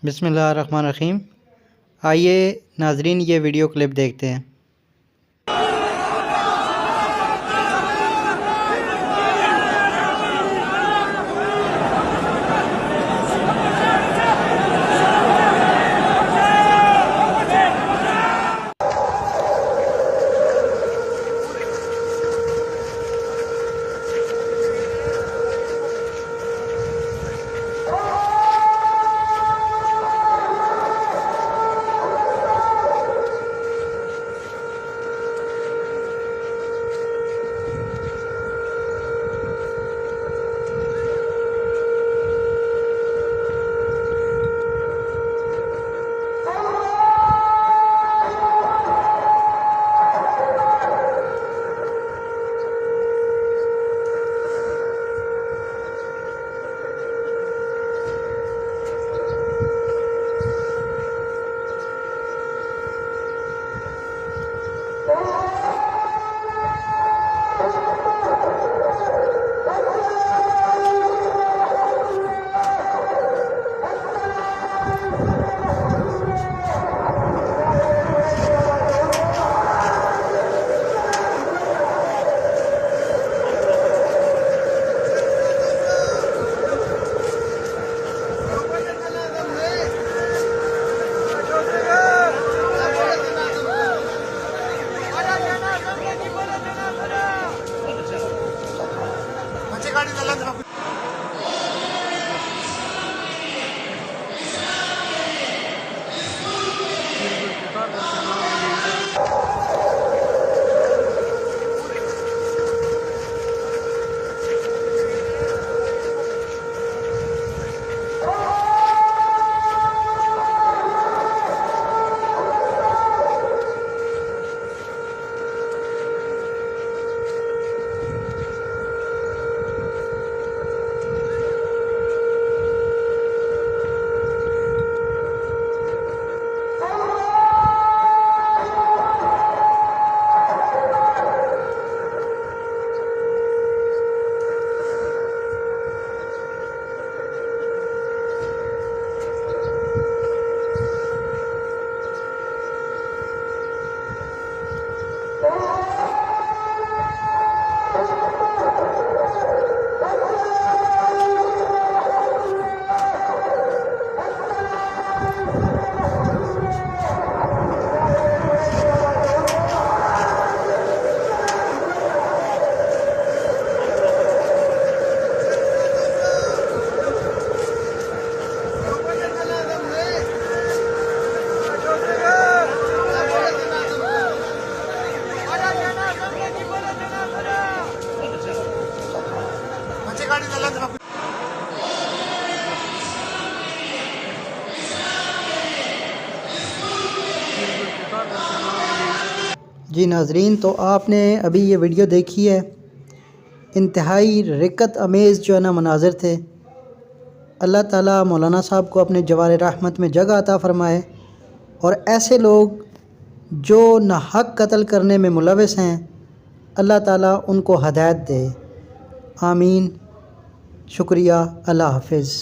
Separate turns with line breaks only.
बिस्मिल्लाहिर्रहमानिर्रहीम। आइए नाजरीन ये वीडियो क्लिप देखते हैं। जी नाजरीन, तो आपने अभी ये वीडियो देखी है। इंतहाई रिक्कत अमेज़ जो है ना मनाज़र थे। अल्लाह ताला मौलाना साहब को अपने जवार रहमत में जगह अता फ़रमाए और ऐसे लोग जो नाहक कत्ल करने में मुलविस हैं, अल्लाह ताला उनको हदायत दे। आमीन। शुक्रिया। अल्लाह हाफ़िज़।